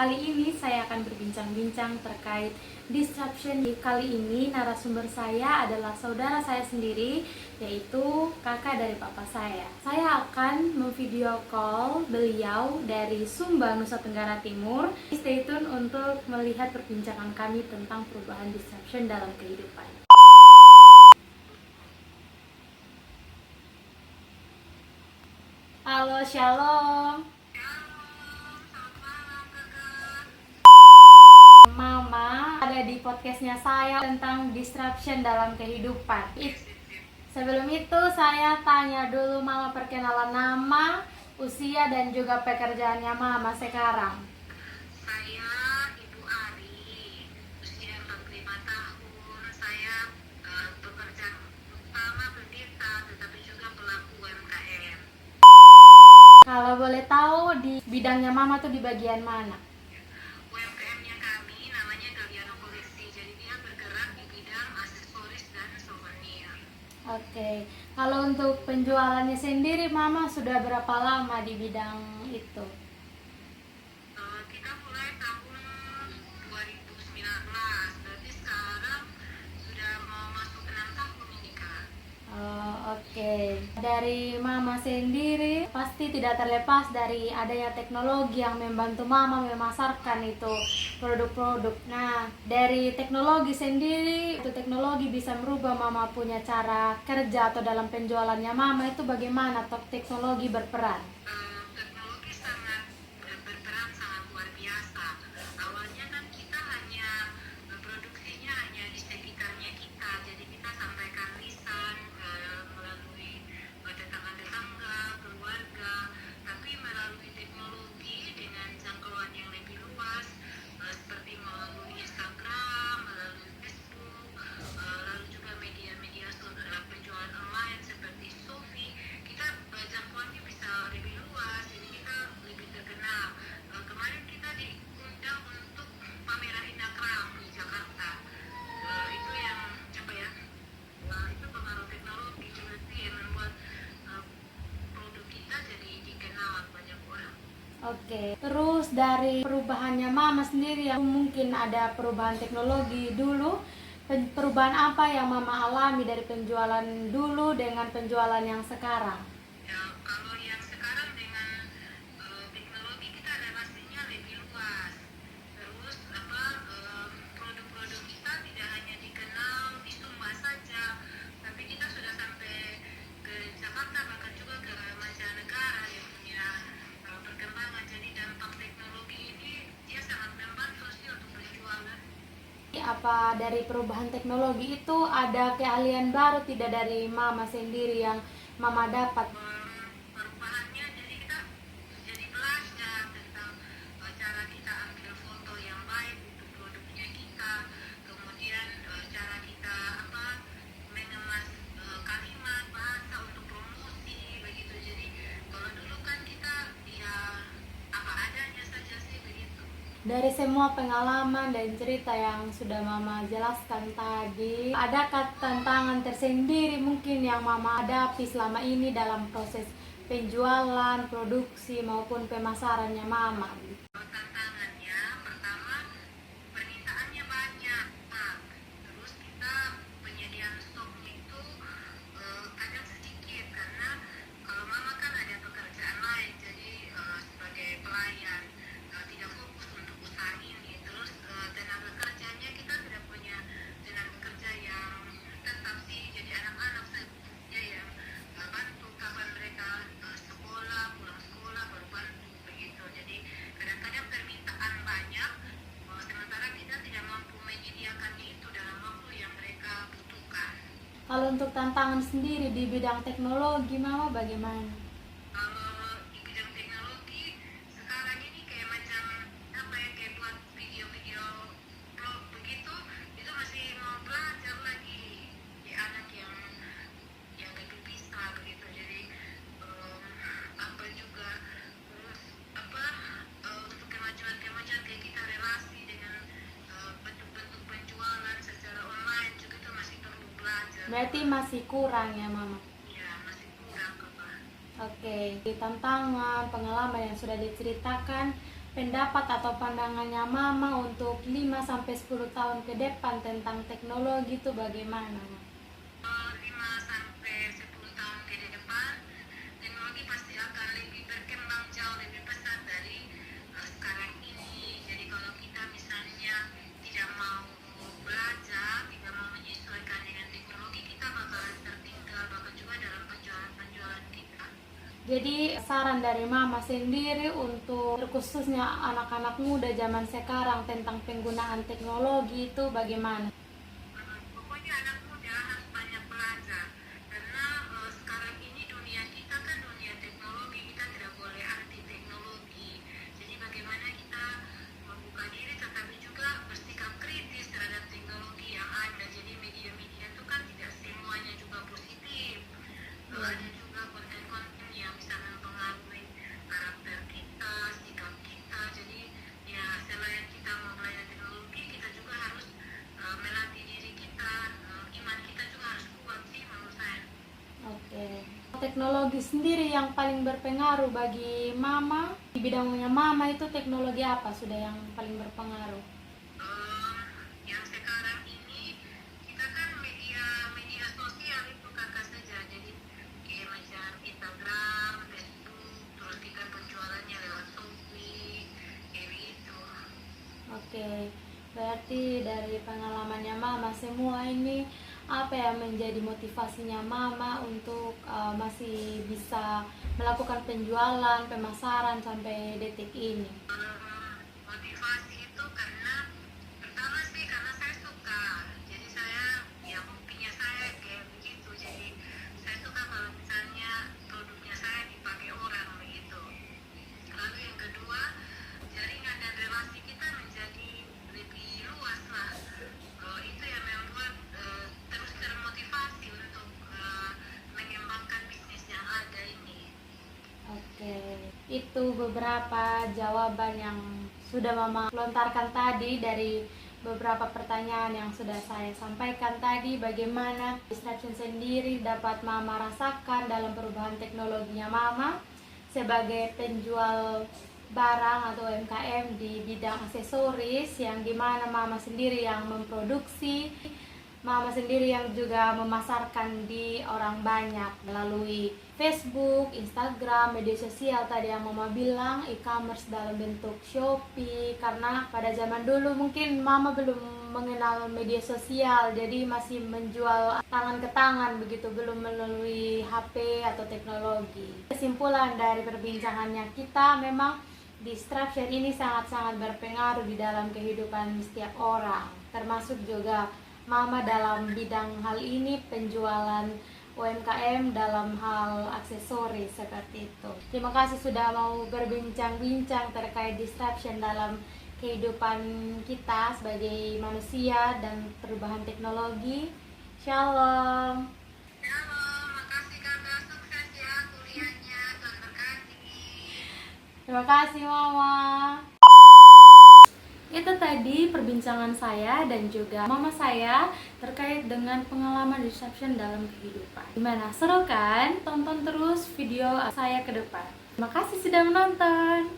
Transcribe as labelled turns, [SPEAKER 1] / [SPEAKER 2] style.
[SPEAKER 1] kali ini saya akan berbincang-bincang terkait disruption. Kali ini narasumber saya adalah saudara saya sendiri, yaitu kakak dari papa saya. Saya akan memvideo call beliau dari Sumba, Nusa Tenggara Timur. Stay tune untuk melihat perbincangan kami tentang perubahan disruption dalam kehidupan. Halo, Shalom. Mama ada di podcastnya saya tentang disruption dalam kehidupan. Sebelum itu saya tanya dulu Mama, perkenalan nama, usia dan juga pekerjaannya Mama sekarang.
[SPEAKER 2] Saya Ibu Ari, usia 45 tahun. Saya pekerjaan utama pendeta, tetapi juga pelaku UMKM.
[SPEAKER 1] Kalau boleh tahu di bidangnya Mama tuh di bagian mana?
[SPEAKER 2] UMKM-nya kami namanya Galliano Koleksi, jadi dia bergerak di bidang aksesoris dan souvenir.
[SPEAKER 1] Oke. Kalau untuk penjualannya sendiri Mama sudah berapa lama di bidang itu?
[SPEAKER 2] Kita mulai tahun 2019, berarti sekarang sudah mau masuk 6 tahun ini, Kak.
[SPEAKER 1] Oke. Dari Mama sendiri pasti tidak terlepas dari adanya teknologi yang membantu Mama memasarkan itu produk-produk. Nah, dari teknologi sendiri, itu teknologi bisa merubah Mama punya cara kerja atau dalam penjualannya Mama itu bagaimana teknologi berperan?
[SPEAKER 2] Teknologi sangat berperan sangat luar biasa. Awalnya kan kita hanya produksinya hanya di sekitarnya kita, jadi kita sampaikan lisan melalui tetangga-tetangga, keluarga. Tapi melalui teknologi dengan jangkauan yang lebih luas, seperti melalui Instagram, melalui Facebook, lalu juga media-media penjualan online seperti Shopee, kita jangkauannya bisa lebih luas, jadi kita lebih terkenal. Kemarin kita diundang untuk pameran Instagram di Jakarta. Itu yang apa ya? Itu pengaruh teknologi juga sih yang membuat produk kita jadi dikenal banyak orang.
[SPEAKER 1] Oke. Terus dari perubahannya Mama sendiri yang mungkin ada perubahan teknologi dulu, perubahan apa yang Mama alami dari penjualan dulu dengan penjualan yang sekarang?
[SPEAKER 2] Ya, kalau yang sekarang dengan teknologi kita relasinya lebih luas. Terus produk-produk kita tidak hanya dikenal di Sumba saja, tapi kita sudah sampai ke Jakarta, bahkan juga ke mancanegara yang punya perkembangan. Jadi dampak teknologi ini dia sangat membantu sih untuk penjualan.
[SPEAKER 1] Apa dari perubahan teknologi itu ada keahlian baru tidak dari Mama sendiri yang Mama dapat?
[SPEAKER 2] Perubahannya jadi kita jadi belajar tentang cara kita ambil foto yang baik untuk produknya kita, kemudian cara kita mengemas kalimat bahasa untuk promosi begitu. Jadi kalau dulu kan kita ya apa adanya saja sih begitu.
[SPEAKER 1] Dari semua pengalaman dan cerita yang sudah Mama jelaskan tadi, adakah tantangan tersendiri mungkin yang Mama hadapi selama ini dalam proses penjualan, produksi maupun pemasarannya Mama?
[SPEAKER 2] Tantangannya pertama permintaannya banyak, terus kita penyediaan stoknya itu kadang sedikit karena kalau Mama kan ada pekerjaan lain, jadi sebagai pelayan tidak fokus untuk usaha ini. Terus tenaga kerjanya kita tidak punya tenaga kerja yang tetap sih, jadi anak-anak saja yang bantu kapan mereka sekolah, pulang sekolah baru bantu begitu. Jadi kadang-kadang permintaan banyak, sementara kita tidak mampu menyediakannya itu dalam waktu yang mereka butuhkan.
[SPEAKER 1] Kalau untuk tantangan sendiri di bidang teknologi, Mama bagaimana?
[SPEAKER 2] Kalau di bidang teknologi sekarang ini kayak macam kayak buat video-video vlog begitu, itu masih mau belajar lagi di anak yang lebih bisa begitu. Jadi juga terus untuk kemajuan kayak kita relasi dengan bentuk-bentuk penjualan secara online juga itu masih perlu belajar.
[SPEAKER 1] Berarti masih kurang ya Mama?
[SPEAKER 2] Ya, masih kurang, Kak.
[SPEAKER 1] Oke, di tantangan, pengalaman yang sudah diceritakan, pendapat atau pandangannya Mama untuk 5-10 tahun ke depan tentang teknologi itu bagaimana?
[SPEAKER 2] 5 sampai 10 tahun ke depan, teknologi pasti akan lebih berkembang jauh lebih pesat dari sekarang ini. Jadi kalau kita misalnya tidak mau belajar, tidak mau menyesuaikan dengan teknologi, kita bakalan tertinggal, bahkan juga dalam penjualan-penjualan kita.
[SPEAKER 1] Jadi saran dari Mama sendiri untuk khususnya anak-anak muda zaman sekarang tentang penggunaan teknologi itu bagaimana?
[SPEAKER 2] Pokoknya anak muda harus banyak belajar karena sekarang ini dunia kita kan dunia teknologi, kita tidak boleh anti teknologi. Jadi bagaimana kita membuka diri tetapi juga bersikap kritis terhadap teknologi yang ada. Jadi media-media itu kan tidak semuanya juga positif. Ada juga konten-konten yang bisa mempengaruhi karakter kita, sikap kita. Jadi ya selain kita mau belajar teknologi, kita juga harus melatih diri kita, iman kita juga harus kuat sih menurut saya.
[SPEAKER 1] Oke. Teknologi sendiri yang paling berpengaruh bagi Mama, di bidangnya Mama itu teknologi apa sudah yang paling berpengaruh?
[SPEAKER 2] Yang sekarang ini kita kan media sosial itu kakak saja, jadi kayak macam Instagram, Facebook, terus kita penjualannya lewat Shopee, kayak gitu.
[SPEAKER 1] Oke, berarti dari pengalamannya Mama semua ini apa yang menjadi motivasinya Mama untuk masih bisa melakukan penjualan, pemasaran sampai detik ini?
[SPEAKER 2] Motivasi itu karena pertama sih karena saya suka, jadi saya ya hobinya saya kayak begitu, jadi saya suka kalau misalnya produknya saya dipakai orang begitu. Lalu yang kedua, jaringan dan relasi kita menjadi lebih luas lah. Itu yang membuat terus termotivasi untuk mengembangkan bisnis yang ada ini.
[SPEAKER 1] Oke, itu beberapa jawaban yang sudah Mama lontarkan tadi dari beberapa pertanyaan yang sudah saya sampaikan tadi. Bagaimana disruption sendiri dapat Mama rasakan dalam perubahan teknologinya Mama sebagai penjual barang atau UMKM di bidang aksesoris, yang dimana Mama sendiri yang memproduksi, Mama sendiri yang juga memasarkan di orang banyak melalui Facebook, Instagram, media sosial tadi yang Mama bilang, e-commerce dalam bentuk Shopee. Karena pada zaman dulu mungkin Mama belum mengenal media sosial, jadi masih menjual tangan ke tangan begitu, belum melalui HP atau teknologi. Kesimpulan dari perbincangannya kita, memang disruption ini sangat-sangat berpengaruh di dalam kehidupan setiap orang, termasuk juga Mama dalam bidang hal ini, penjualan UMKM dalam hal aksesoris seperti itu. Terima kasih sudah mau berbincang-bincang terkait disruption dalam kehidupan kita sebagai manusia dan perubahan teknologi. Shalom.
[SPEAKER 2] Halo, makasih kakak, sukses ya kuliahnya, Tuhan berkati.
[SPEAKER 1] Terima kasih Mama. Itu tadi perbincangan saya dan juga Mama saya terkait dengan pengalaman disruption dalam kehidupan. Gimana, seru kan? Tonton terus video saya ke depan. Terima kasih sudah menonton.